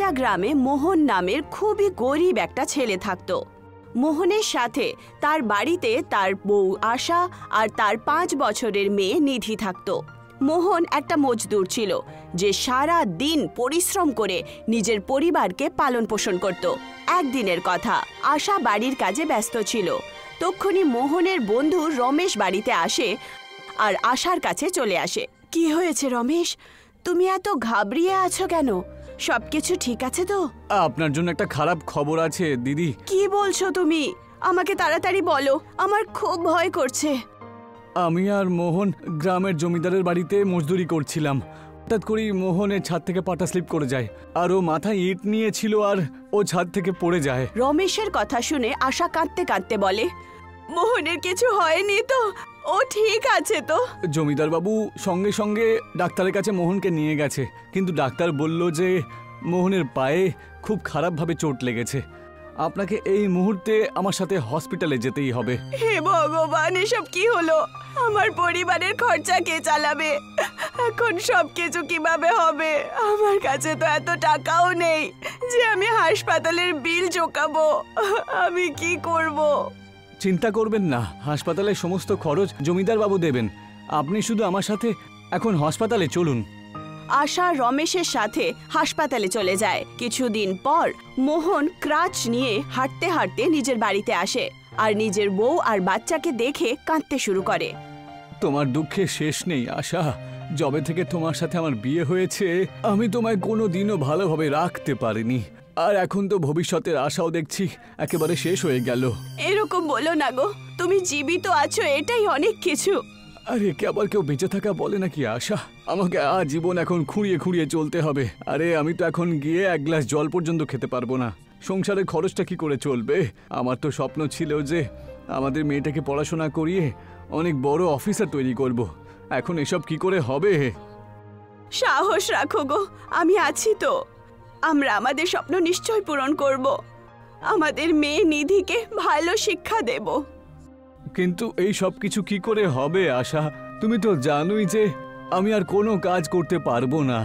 একটা গ্রামে মোহন নামের খুবই গরিব একটা ছেলে থাকতো। মোহনের সাথে তার বাড়িতে তার বউ আশা আর তার 5 বছরের মেয়ে নিধি থাকতো। মোহন একটা মজদুর ছিল যে সারা দিন পরিশ্রম করে নিজের পরিবারকে পালন পোষণ করত। একদিনের কথা, আশা বাড়ির কাজে ব্যস্ত ছিল। তক্ষুনি মোহনের বন্ধু রমেশ বাড়িতে আসে আর আশার কাছে চলে আসে। কি হয়েছে রমেশ, তুমি এত ঘাবড়িয়ে আছো কেন? সবকিছু ঠিক আছে তো? আপনার জন্য একটা খারাপ খবর আছে দিদি। কি বলছো তুমি? আমাকে তাড়াতাড়ি বলো, আমার খুব ভয় করছে। আমি আর মোহন গ্রামের জমিদারের বাড়িতে মজদুরি করছিলাম। হঠাৎ করেই মোহনের ছাদ থেকে পাটা স্লিপ করে যায় আর ও মাথায় ইট নিয়েছিল আর ও ছাদ থেকে পড়ে যায়। রমেশের কথা শুনে আশা কাঁদতে কাঁদতে বলে, মোহনের কিছু হয়নি তো? ও ঠিক আছে তো? জমিদার বাবু সঙ্গে সঙ্গে ডাক্তারের কাছে মোহনকে নিয়ে গেছে, কিন্তু ডাক্তার বলল যে মোহনের পায়ে খুব খারাপভাবে চোট লেগেছে। আপনাকে এই মুহূর্তে আমার সাথে হসপিটালে যেতেই হবে। হে ভগবান, এসব কি হলো? আমার পরিবারের খরচা কে চালাবে? এখন সবকিছু কিভাবে হবে? আমার কাছে তো এত টাকাও নেই যে আমি হাসপাতালের বিল চোকাবো। আমি কি করব? চিন্তা করবেন না, হাসপাতালের সমস্ত খরচ জমিদার বাবু দেবেন। আপনি শুধু আমার সাথে এখন হাসপাতালে চলুন। আশা রমেশের সাথে হাসপাতালে চলে যায়। কিছুদিন পর মোহন ক্রাচ নিয়ে হাঁটতে হাঁটতে নিজের বাড়িতে আসে আর নিজের বউ আর বাচ্চাকে দেখে কাঁদতে শুরু করে। তোমার দুঃখে শেষ নেই আশা। যবে থেকে তোমার সাথে আমার বিয়ে হয়েছে আমি তোমায় কোনোদিনও ভালোভাবে রাখতে পারিনি, আর এখন তো ভবিষ্যতের আশাও দেখছি একেবারে শেষ হয়ে গেল। এরকম বলো না গো, তুমি জীবিত আছো এটাই অনেক কিছু। আরে কে আবার কেউ বেঁচে থাকা বলে নাকি আশা? আমাকে আজীবন এখন খুঁড়িয়ে খুঁড়িয়ে চলতে হবে। আরে আমি তো এখন গিয়ে এক গ্লাস জল পর্যন্ত খেতে পারবো না। সংসারের খরচটা কি করে চলবে? আমার তো স্বপ্ন ছিল যে আমাদের মেয়েটাকে পড়াশোনা করিয়ে অনেক বড় অফিসার তৈরি করব। এখন এসব কি করে হবে? সাহস রাখো গো, আমি আছি তো। আমরা আমাদের স্বপ্ন নিশ্চয় পূরণ করব। আমাদের মেয়ে নিধিকে ভালো শিক্ষা দেব। কিন্তু এই সব কিছু কি করে হবে আশা? তুমি তো জানোই যে আমি আর কোনো কাজ করতে পারবো না।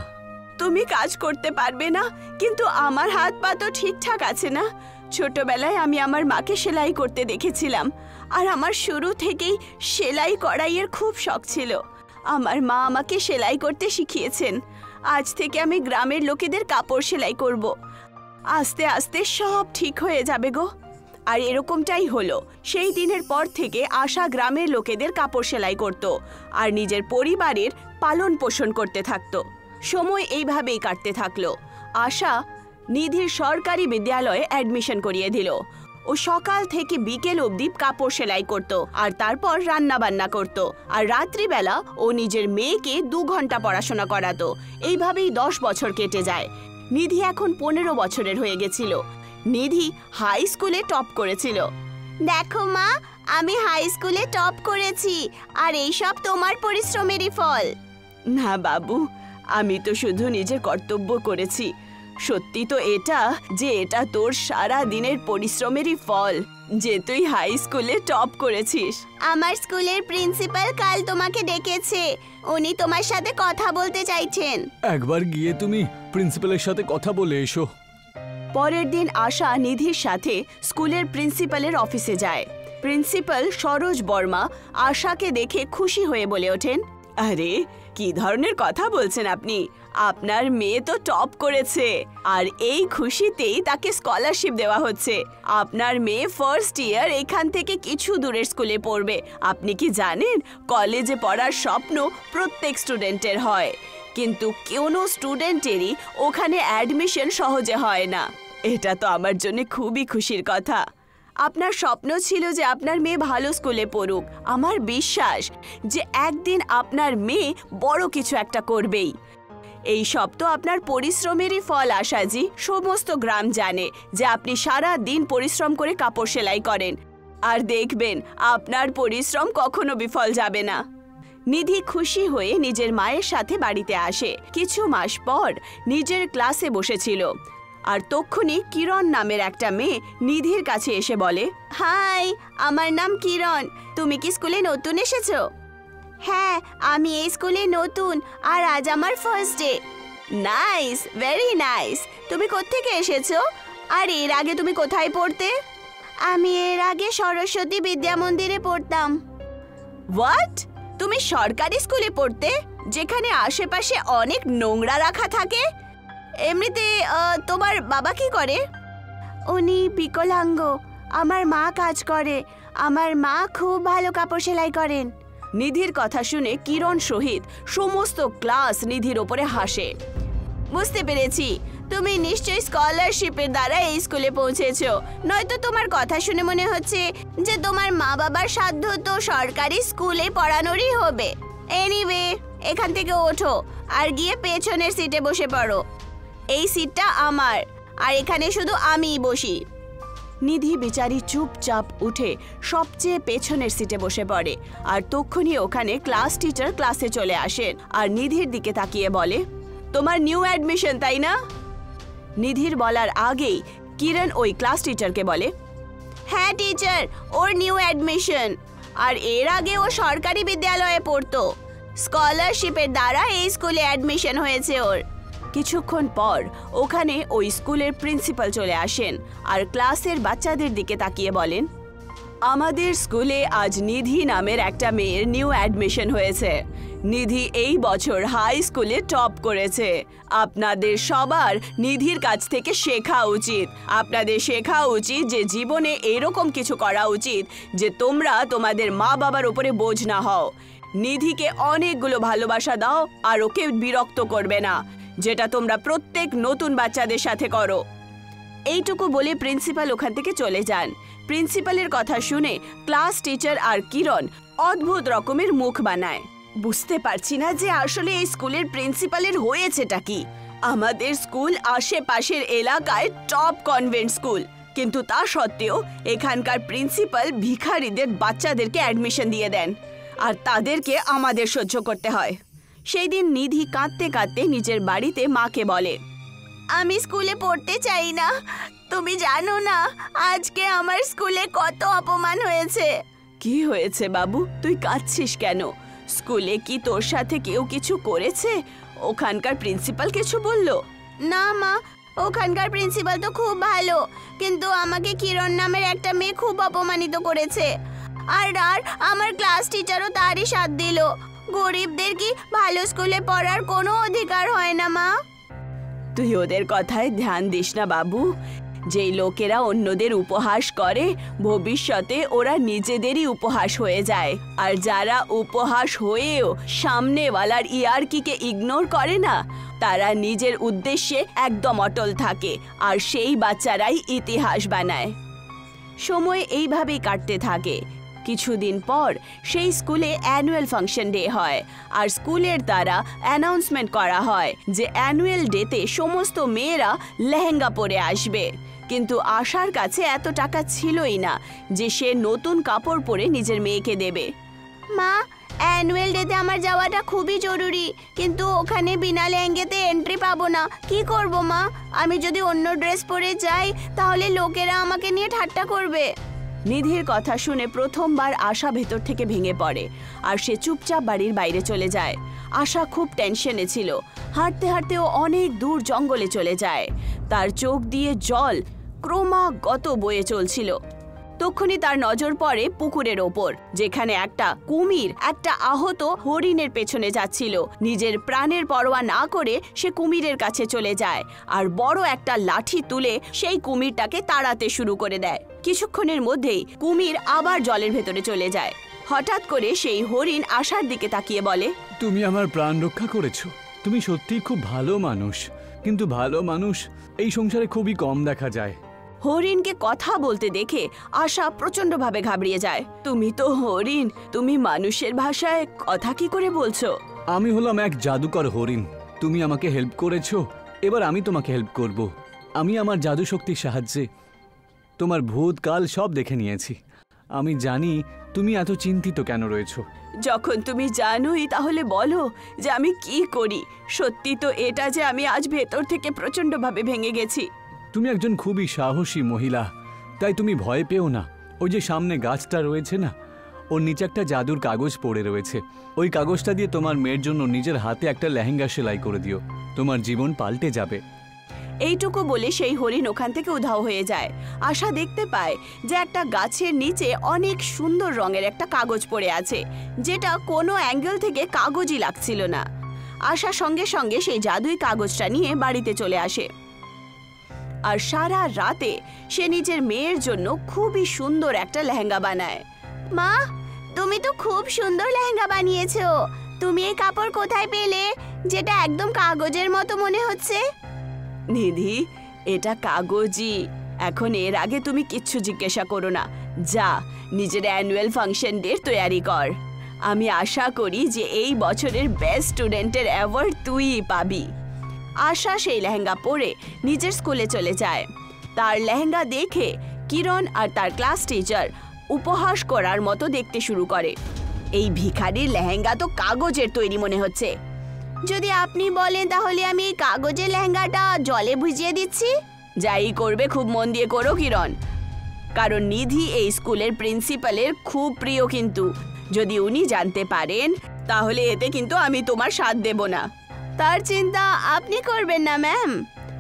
তুমি কাজ করতে পারবে না, কিন্তু আমার হাত পা তো ঠিকঠাক আছে না? ছোটবেলায় আমি আমার মাকে সেলাই করতে দেখেছিলাম, আর আমার শুরু থেকেই সেলাই কড়াইয়ের খুব শখ ছিল। আমার মা আমাকে সেলাই করতে শিখিয়েছেন। আজ থেকে আমি গ্রামের লোকেদের কাপড় সেলাই করব। আস্তে আস্তে সব ঠিক হয়ে যাবে গো। আর এরকমটাই হলো। সেই দিনের পর থেকে আশা গ্রামের লোকেদের কাপড় সেলাই করত আর নিজের পরিবারের পালন পোষণ করতে থাকতো। সময় এইভাবেই কাটতে থাকলো। আশা নিধির সরকারি বিদ্যালয়ে অ্যাডমিশন করিয়ে দিল। ও সকাল থেকে বিকেল অবধি কাপড় সেলাই করত আর তারপর রান্না বান্না করত, আর রাত্রিবেলা ও নিজের মেয়েকে 2 ঘন্টা পড়াশোনা করাতো। এইভাবেই 10 বছর কেটে যায়। নিধি এখন 15 বছরের হয়ে গেছিল। নিধি হাই স্কুলে টপ করেছিল। দেখো মা, আমি হাই স্কুলে টপ করেছি, আর এইসব তোমার পরিশ্রমেরই ফল। না বাবু, আমি তো শুধু নিজের কর্তব্য করেছি। সত্যি তো এটা যে এটা তোর সারা দিনের পরিশ্রমেরই ফল যে তুই হাই স্কুলে টপ করেছিস। আমার স্কুলের প্রিন্সিপাল কাল তোমাকে ডেকেছে, উনি তোমার সাথে কথা বলতে চাইছেন। একবার গিয়ে তুমি প্রিন্সিপালের সাথে কথা বলে এসো। পরের দিন আশা নিধির সাথে স্কুলের প্রিন্সিপালের অফিসে যায়। প্রিন্সিপাল সরোজ বর্মা আশাকে দেখে খুশি হয়ে বলে ওঠেন, আরে কি ধরনের কথা বলছেন আপনি? আপনার মেয়ে তো টপ করেছে, আর এই খুশিতেই তাকে স্কলারশিপ দেওয়া হচ্ছে। আপনার মেয়ে ফার্স্ট ইয়ার এখান থেকে কিছু দূরের স্কুলে পড়বে। আপনি কি জানেন, কলেজে পড়ার স্বপ্ন প্রত্যেক স্টুডেন্টের হয়, কিন্তু কোনো স্টুডেন্টেরই ওখানে অ্যাডমিশন সহজে হয় না। এটা তো আমার জন্য খুবই খুশির কথা। আপনার স্বপ্ন ছিল যে আপনার মেয়ে ভালো স্কুলে পড়ুক। আমার বিশ্বাস যে একদিন আপনার মেয়ে বড় কিছু একটা করবেই। এই সব তো আপনার পরিশ্রমেরই ফল আশাজি। সমস্ত গ্রাম জানে যে আপনি সারা দিন পরিশ্রম করে কাপড় সেলাই করেন, আর দেখবেন আপনার পরিশ্রম কখনো বিফল যাবে না। নিধি খুশি হয়ে নিজের মায়ের সাথে বাড়িতে আসে। কিছু মাস পর নিজের ক্লাসে বসেছিল, আর তক্ষুনি কিরণ নামের একটা মেয়ে নিধির কাছে এসে বলে, হাই, আমার নাম কিরণ। তুমি কি স্কুলে নতুন এসেছো? হ্যাঁ, আমি এই স্কুলে নতুন, আর আজ আমার first day. Nice, very nice. তুমি কোত্থেকে এসেছো? আর এর আগে তুমি কোথায় পড়তে? আমি এর আগে সরস্বতী বিদ্যা মন্দিরে পড়তাম। হোয়াট? তুমি সরকারি স্কুলে পড়তে, যেখানে আশেপাশে অনেক নোংরা রাখা থাকে? এমনিতে তোমার বাবা কি করে? উনি বিকলাঙ্গ। আমার মা কাজ করে। আমার মা খুব ভালো কাপড় সেলাই করেন। নিধির কথা শুনে কিরণ সহিত সমস্ত ক্লাস নিধির ওপরে হাসে। বুঝতে পেরেছি, তুমি নিশ্চয়ই স্কলারশিপের দ্বারা এই স্কুলে পৌঁছেছো, নয়তো তোমার কথা শুনে মনে হচ্ছে যে তোমার মা বাবার সাধ্য তো সরকারি স্কুলে পড়ানোরই হবে। এনিওয়ে, এখান থেকে ওঠো আর গিয়ে পেছনের সিটে বসে পড়ো। এই সিটটা আমার, আর এখানে শুধু আমিই বসি। নিধি বেচারি চুপচাপ উঠে সবচেয়ে পেছনের সিটে বসে পড়ে। আর তক্ষুনি ওখানে ক্লাস টিচার ক্লাসে চলে আসেন আর নিধির দিকে তাকিয়ে বলে, তোমার নিউ অ্যাডমিশন, তাই না? নিধির বলার আগেই কিরণ ওই ক্লাস টিচারকে বলে, হ্যাঁ টিচার, ওর নিউ অ্যাডমিশন। আর এর আগে ও সরকারি বিদ্যালয়ে পড়তো। স্কলারশিপের দ্বারা এই স্কুলে অ্যাডমিশন হয়েছে ওর। কিছুক্ষণ পর ওখানে ওই স্কুলের প্রিন্সিপাল চলে আসেন আর ক্লাসের বাচ্চাদের দিকে তাকিয়ে বলেন, আমাদের স্কুলে আজ নিধি নামের একটা মেয়ের নিউ অ্যাডমিশন হয়েছে। নিধি এই বছর হাই স্কুলে টপ করেছে। আপনাদের সবার নিধির কাছ থেকে শেখা উচিত। আপনাদের শেখা উচিত যে জীবনে এরকম কিছু করা উচিত যে তোমরা তোমাদের মা বাবার উপরে বোঝ না হও। নিধিকে অনেকগুলো ভালোবাসা দাও আর ওকে বিরক্ত করবে না, যেটা তোমরা প্রত্যেক নতুন বাচ্চাদের সাথে করো। এইটুকু বলে প্রিন্সিপাল ওখান থেকে চলে যান। প্রিন্সিপালের কথা শুনে ক্লাস টিচার আর কিরণ অদ্ভুত রকমের মুখ বানায়। বুঝতে পারছি না যে আসলে এই স্কুলের প্রিন্সিপালের হয়েছেটা কি। আমাদের স্কুল আশেপাশের এলাকায় টপ কনভেন্ট স্কুল, কিন্তু তা সত্ত্বেও এখানকার প্রিন্সিপাল ভিখারিদের বাচ্চাদেরকে অ্যাডমিশন দিয়ে দেন আর তাদেরকে আমাদের সহ্য করতে হয়। সেই দিন নিধি কাঁদতে কাঁদতে নিজের বাড়িতে মাকে বলে, আমি স্কুলে পড়তে চাই না। তুমি জানো না আজকে আমার স্কুলে কত অপমান হয়েছে। কি হয়েছে বাবু, তুই কাঁদছিস কেন? স্কুলে কি তোর সাথে কেউ কিছু করেছে? ওখানকার প্রিন্সিপাল কিছু বলল? না মা, ওখানকার প্রিন্সিপাল তো খুব ভালো, কিন্তু আমাকে কিরণ নামের একটা মেয়ে খুব অপমানিত করেছে। আর আমার ক্লাস টিচারও তারই সাথ দিল। গরিবদের কি ভালো স্কুলে পড়ার কোনো অধিকার হয় না মা? তুই ওদের কথায় ধ্যান দিস না বাবু। যেই লোকেরা অন্যদের উপহাস করে ভবিষ্যতে ওরা নিজেদেরই উপহাস হয়ে যায়। আর যারা উপহাস হয়েও সামনেওয়ালার ইয়ার্কিকে ইগনোর করে না, তারা নিজের উদ্দেশ্যে একদম অটল থাকে আর সেই বাচ্চারাই ইতিহাস বানায়। সময় এইভাবেই কাটতে থাকে। কিছুদিন পর সেই স্কুলে অ্যানুয়াল ফাংশন ডে হয় আর স্কুলের দ্বারা অ্যানাউন্সমেন্ট করা হয় যে অ্যানুয়াল ডেতে সমস্ত মেয়েরা লেহেঙ্গা পরে আসবে। কিন্তু আশার কাছে এত টাকা ছিলই না যে সে নতুন কাপড় পরে নিজের মেয়েকে দেবে। মা, অ্যানুয়াল ডেতে আমার যাওয়াটা খুবই জরুরি, কিন্তু ওখানে বিনা লেহেঙ্গাতে এন্ট্রি পাবো না। কি করব মা? আমি যদি অন্য ড্রেস পরে যাই তাহলে লোকেরা আমাকে নিয়ে ঠাট্টা করবে। নিধির কথা শুনে প্রথমবার আশা ভেতর থেকে ভেঙে পড়ে আর সে চুপচাপ বাড়ির বাইরে চলে যায়। আশা খুব টেনশনে ছিল। হাঁটতে হাঁটতে ও অনেক দূর জঙ্গলে চলে যায়। তার চোখ দিয়ে জল ক্রমাগত বয়ে চলছিল। তখনই তার নজর পড়ে পুকুরের ওপর, যেখানে একটা কুমির একটা আহত হরিণের পেছনে যাচ্ছিল। নিজের প্রাণের পরোয়া না করে সে কুমিরের কাছে চলে যায় আর বড় একটা লাঠি তুলে সেই কুমিরটাকে তাড়াতে শুরু করে দেয়। কিছুক্ষণের মধ্যেই কুমির আবার জলের ভেতরে চলে যায়। হঠাৎ করে সেই হরিণ আশার দিকে তাকিয়ে বলে, তুমি আমার প্রাণ রক্ষা করেছো। তুমি সত্যিই খুব ভালো মানুষ, কিন্তু ভালো মানুষ এই সংসারে খুবই কম দেখা যায়। হরিণকে কথা বলতে দেখে আশা প্রচন্ডভাবে ঘাবড়িয়ে যায়। তুমি তো হরিণ, তুমি মানুষের ভাষায় কথা কি করে বলছো? আমি হলাম এক জাদুকর হরিণ। তুমি আমাকে হেল্প করেছো, এবার আমি তোমাকে হেল্প করব। আমি আমার জাদু শক্তির সাহায্যে তোমার ভূতকাল সব দেখে নিয়েছি। আমি জানি তুমি এত চিন্তিত কেন রয়েছো। যখন তুমি জানোই তাহলে বলো যে আমি কি করি। সত্যি তো এটা যে আমি আজ ভেতর থেকে প্রচন্ডভাবে ভেঙে গেছি। তুমি একজন খুবই সাহসী মহিলা, তাই তুমি ভয় পেও না। ওই যে সামনে গাছটা রয়েছে না, ওর নিচে একটা জাদুর কাগজ পড়ে রয়েছে। ওই কাগজটা দিয়ে তোমার মেয়ের জন্য নিজের হাতে একটা লেহেঙ্গা সেলাই করে দিও, তোমার জীবন পাল্টে যাবে। এইটুকু বলে সেই হরিণ ওখান থেকে উধাও হয়ে যায়। আশা দেখতে পায় যে একটা গাছের নিচে অনেক সুন্দর রঙের একটা কাগজ পড়ে আছে, যেটা কোনো অ্যাঙ্গেল থেকে কাগজই লাগছিল না। আশা সঙ্গে সঙ্গে সেই জাদুই কাগজটা নিয়ে বাড়িতে চলে আসে, আর সারা রাতে সে নিজের মেয়ের জন্য খুবই সুন্দর একটা লেহেঙ্গা বানায়। মা, তুমি তো খুব সুন্দর লেহেঙ্গা বানিয়েছো। তুমি এই কাপড় কোথায় পেলে, যেটা একদম কাগজের মতো মনে হচ্ছে? নিধি, এটা কাগজই। এখন এর আগে তুমি কিচ্ছু জিজ্ঞাসা করো না, যা নিজের অ্যানুয়াল ফাংশন ডের তৈরি কর। আমি আশা করি যে এই বছরের বেস্ট স্টুডেন্টের অ্যাওয়ার্ড তুইই পাবি। আশা সেই লেহেঙ্গা পরে নিজের স্কুলে চলে যায়। তার লেহেঙ্গা দেখে কিরণ আর তার ক্লাস টিচার উপহাস করার মতো দেখতে শুরু করে। এই ভিখারির লেহেঙ্গা তো কাগজের তৈরি মনে হচ্ছে। যদি আপনি বলেন তাহলে আমি এই কাগজের লেহেঙ্গাটা জলে ভিজিয়ে দিচ্ছি। যাই করবে খুব মন দিয়ে করো কিরণ, কারণ নিধি এই স্কুলের প্রিন্সিপালের খুব প্রিয়, কিন্তু যদি উনি জানতে পারেন তাহলে এতে কিন্তু আমি তোমার সাথ দেব না। তার চিন্তা আপনি করবেন না ম্যাম।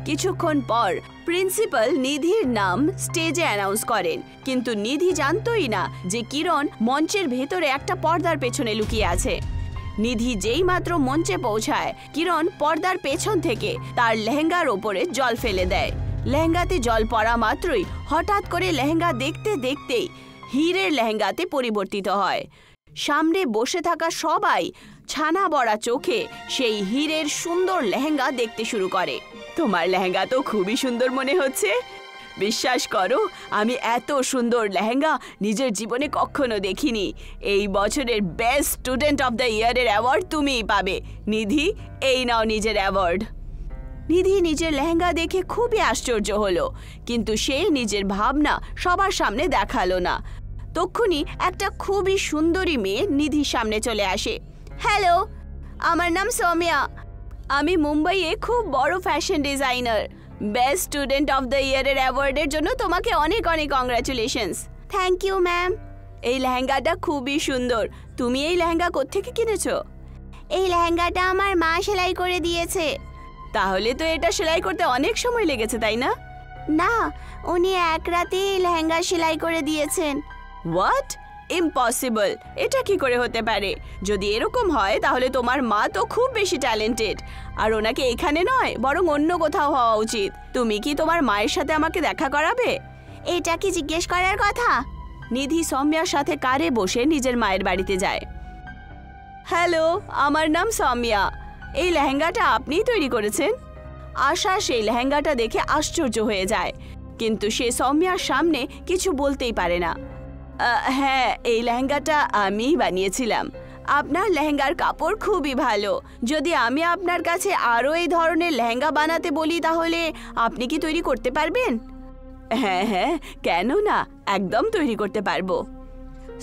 কিছুক্ষণ পর প্রিন্সিপাল নিধির নাম স্টেজে অ্যানাউন্স করেন, কিন্তু নিধি জানতোই না যে কিরণ মঞ্চের ভেতরে একটা পর্দার পেছনে লুকিয়ে আছে। নিধি যেই মাত্র মঞ্চে পৌঁছায়, কিরণ পর্দার পেছন থেকে তার লেহেঙ্গার ওপরে জল ফেলে দেয়। লেহেঙ্গাতে জল পড়া মাত্রই হঠাৎ করে লেহেঙ্গা দেখতে দেখতেই হীরের লেহেঙ্গাতে পরিবর্তিত হয়। সামনে বসে থাকা সবাই ছানা বড়া চোখে সেই হীরের সুন্দর লেহেঙ্গা দেখতে শুরু করে। তোমার লেহেঙ্গা তো খুবই সুন্দর মনে হচ্ছে। বিশ্বাস করো, আমি এত সুন্দর লেহেঙ্গা নিজের জীবনে কখনো দেখিনি। এই বছরের বেস্ট স্টুডেন্ট অফ দ্য ইয়ারের অ্যাওয়ার্ড তুমিই পাবে। নিধি, এই নাও নিজের অ্যাওয়ার্ড। নিধি নিজের লেহেঙ্গা দেখে খুবই আশ্চর্য হলো, কিন্তু সে নিজের ভাবনা সবার সামনে দেখালো না। তক্ষুনি একটা খুবই সুন্দরী মেয়ে নিধির সামনে চলে আসে। হ্যালো, আমার নাম সৌম্যা। আমি মুম্বাইয়ে খুব বড় fashion designer. Best student of the ইয়ারের অ্যাওয়ার্ডের জন্য তোমাকে অনেক অনেক কংগ্রাচুলেশনস। Thank you ma'am. এই লেহেঙ্গাটা খুবই সুন্দর। তুমি এই লেহেঙ্গা কোত্থেকে কিনেছো? এই লেহেঙ্গাটা আমার মা সেলাই করে দিয়েছে। তাহলে তো এটা সেলাই করতে অনেক সময় লেগেছে, তাই না? না, উনি এক রাতেই লেহেঙ্গা সেলাই করে দিয়েছেন। হোয়াট? ইম্পসিবল। এটা কি করে হতে পারে? যদি এরকম হয় তাহলে তোমার মা তো খুব বেশি ট্যালেন্টেড, আর ওনাকে এখানে নয় বরং অন্য কোথাও হওয়া উচিত। তুমি কি তোমার মায়ের সাথে আমাকে দেখা করাবে? এটা কি জিজ্ঞেস করার কথা? নিধি সৌম্যার সাথে কারে বসে নিজের মায়ের বাড়িতে যায়। হ্যালো, আমার নাম সৌম্যা। এই লেহেঙ্গাটা আপনিই তৈরি করেছেন? আশা সেই লেহেঙ্গাটা দেখে আশ্চর্য হয়ে যায়, কিন্তু সে সৌম্যার সামনে কিছু বলতেই পারে না। হ্যাঁ, এই লেহেঙ্গাটা আমিই বানিয়েছিলাম। আপনার লেহেঙ্গার কাপড় খুবই ভালো। যদি আমি আপনার কাছে আরও এই ধরনের লেহেঙ্গা বানাতে বলি তাহলে আপনি কি তৈরি করতে পারবেন? হ্যাঁ হ্যাঁ, কেন না, একদম তৈরি করতে পারবো।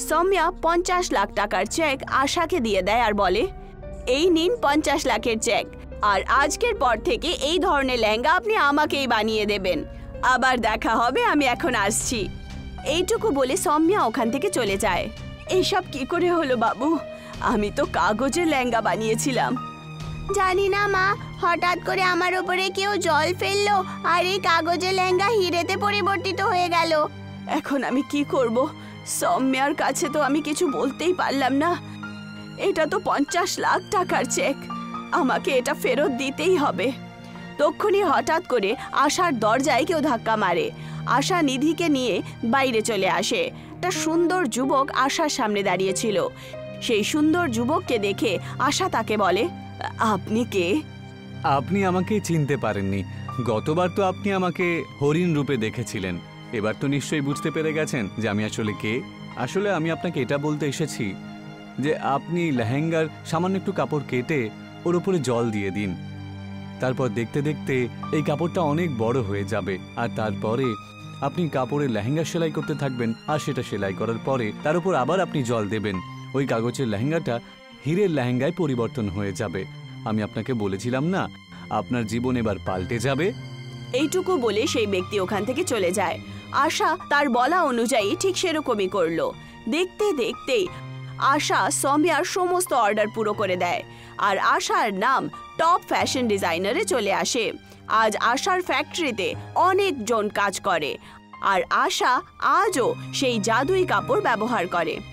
সৌম্যা 50 লাখ টাকার চেক আশাকে দিয়ে দেয় আর বলে, এই নিন 50 লাখের চেক, আর আজকের পর থেকে এই ধরনের লেহেঙ্গা আপনি আমাকেই বানিয়ে দেবেন। আবার দেখা হবে, আমি এখন আসছি। এইটুকু বলে সৌম্যা ওখান থেকে চলে যায়। এইসব কি করে হলো বাবু? আমি তো কাগজের লেহেঙ্গা বানিয়েছিলাম। জানি না মা, হঠাৎ করে আমার ওপরে কেউ জল ফেললো আর এই কাগজের লেহেঙ্গা হিরেতে পরিবর্তিত হয়ে গেল। এখন আমি কি করব? সৌম্যার কাছে তো আমি কিছু বলতেই পারলাম না। এটা তো 50 লাখ টাকার চেক, আমাকে এটা ফেরত দিতেই হবে। তক্ষুনি হঠাৎ করে আশার দরজায় কেউ ধাক্কা মারে। আশা নিধিকে নিয়ে বাইরে চলে আসে। একটা সুন্দর যুবক আশার সামনে দাঁড়িয়েছিল। সেই সুন্দর যুবককে দেখে আশা তাকে বলে, আপনি কে? আপনি আমাকে চিনতে পারেননি। গতবার তো আপনি আমাকে হরিণ রূপে দেখেছিলেন, এবার তো নিশ্চয়ই বুঝতে পেরে গেছেন যে আমি আসলে কে। আসলে আমি আপনাকে এটা বলতে এসেছি যে আপনি লেহেঙ্গার সামান্য একটু কাপড় কেটে ওর উপরে জল দিয়ে দিন। তারপর দেখতে দেখতে এই কাপড়টা অনেক বড় হয়ে যাবে, আর তারপরে আপনি কাপড়ের লেহেঙ্গা সেলাই করতে থাকবেন, আর সেটা সেলাই করার পরে তার উপর আবার আপনি জল দেবেন। ওই কাগজের লেহেঙ্গাটা হীরের লেহেঙ্গায় পরিবর্তন হয়ে যাবে। আমি আপনাকে বলেছিলাম না, আপনার জীবন এবার পাল্টে যাবে। এইটুকু বলে সেই ব্যক্তি ওখান থেকে চলে যায়। আশা তার বলা অনুযায়ী ঠিক সেরকমই করলো। দেখতে দেখতেই আশা সৌম্যার সমস্ত অর্ডার পুরো করে দেয় আর আশার নাম টপ ফ্যাশন ডিজাইনারে চলে আসে। আজ আশার ফ্যাক্টরিতে অনেকজন কাজ করে আর আশা আজও সেই জাদুই কাপড় ব্যবহার করে।